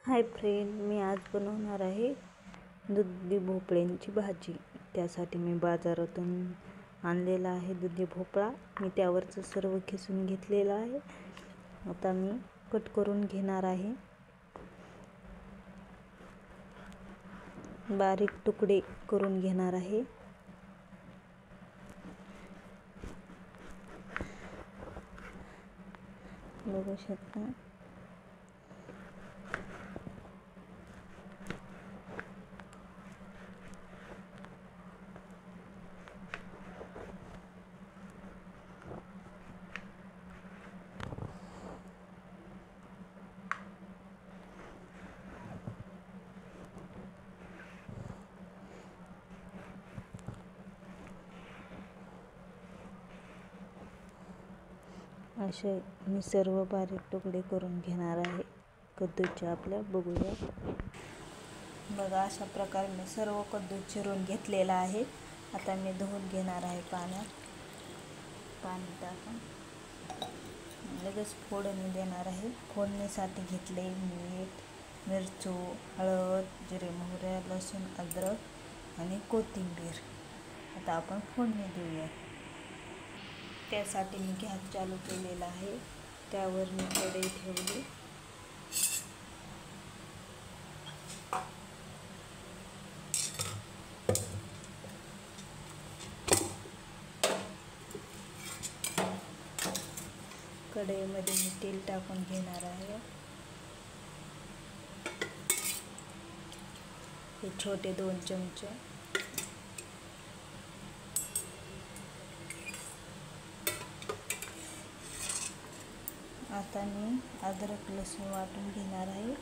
Hi friend, मी आज बनवणार आहे दुधी भोपळ्यांची भाजी। त्यासाठी मी बाजारातून आणलेला आहे दुधी भोपळा। मी त्यावरचं सर्व खिसून घेतलेलं आहे। आता मी कट करून घेणार आहे। बारीक तुकडे करून घेणार आहे। बघू शकता। असे मी सर्व बारीक तुकडे करून घेणार आहे कद्दूचे आपल्या। बघूया, बघा अशा प्रकारे मी सर्व कद्दू चिरून घेतलेला आहे। आता मी धुवून घेणार आहे पाण्यात। पाणी टाकून लगेच फोडणी देणार आहे। फोडणीसाठी घेतले मीठ, मिरची, हळद, जिरे, मोहरी, लसूण, अद्रक आणि कोथिंबीर। आता आपण फोडणी देऊया। त्यासाठी मी गॅस चालू केलेला आहे। त्यावर मी कढई ठेवली। कढईमध्ये मी तेल टाकून घेणार आहे। हे छोटे 2 चमचे। आता मी अद्रक लसूण वाटून घेणार आहे।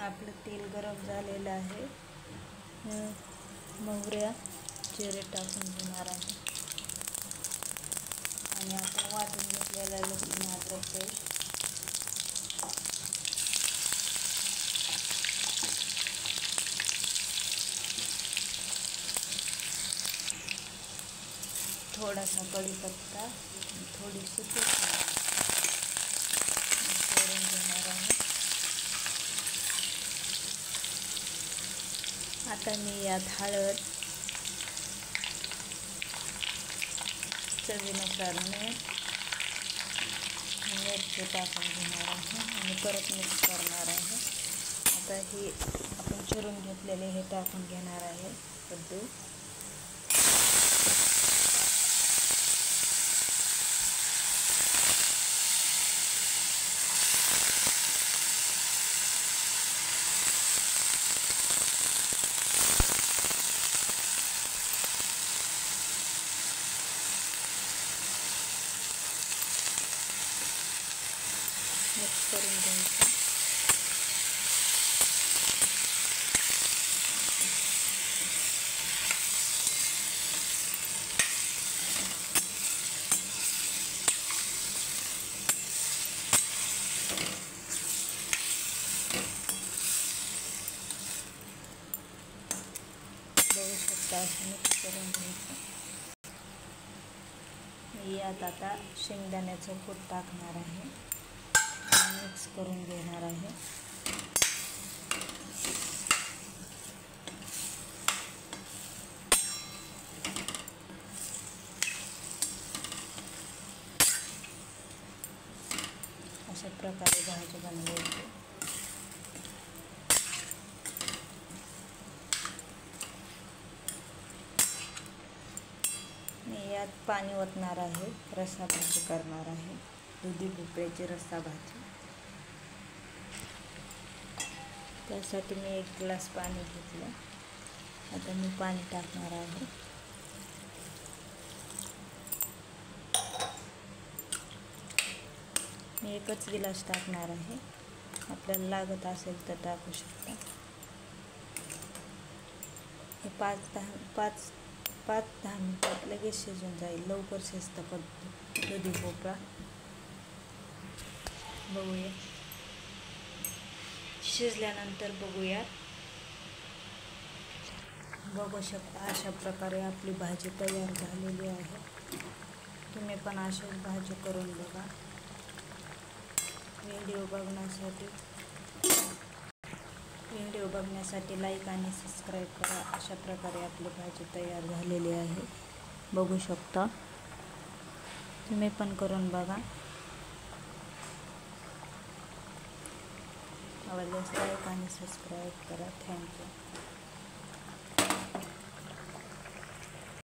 आपलं तेल गरम झालेलं आहे। मोहऱ्या, जिरे टाकून घेणार आहे आणि आपण वाटून घेतलेला लसूण अद्रक पेस्ट थोडासा कढीपत्ता, थोडीशी कोथिंबीर करून घेणार आहे। आता मी यात हळद, चवीनुसार मीठ, मिरची टाकून घेणार आहे आणि परत मिक्स करणार आहे। आता हे आपण चिरून घेतलेले हे टाकून घेणार आहे कद्दू। मिक्स करून घ्यायचं। बघू शकता असं मिक्स करून घ्यायचं। यात आता शेंगदाण्याचं कूट टाकणार आहे, मिक्स करून घेणार आहे। अशा प्रकारे भाजी बनवायची। मी यात पाणी ओतणार आहे, रस्सा भाजी करणार आहे, दुधी भोपळ्याची रस्सा भाजी। त्यासाठी मी 1 ग्लास पाणी घेतलं। आता मी पाणी टाकणार आहे। मी एकच गिलास टाकणार आहे, आपल्याला लागत असेल तर टाकू शकता. हे 5-10 मिनिटात लगेच शिजून जाईल, लवकर शिजतं दुधी भोपळा. बघूया शिजल्यानंतर बघूया. बघू शकता अशा प्रकारे आपली भाजी तयार झालेली आहे. तुम्ही पण अशीच भाजी करून बघा. व्हिडिओ बघण्यासाठी लाईक आणि सबस्क्राईब करा. अशा प्रकारे आपली भाजी तयार झालेली आहे, बघू शकता. तुम्ही पण करून बघा. आवडल्यास लाईक आणि सबस्क्राईब करा. थँक्यू.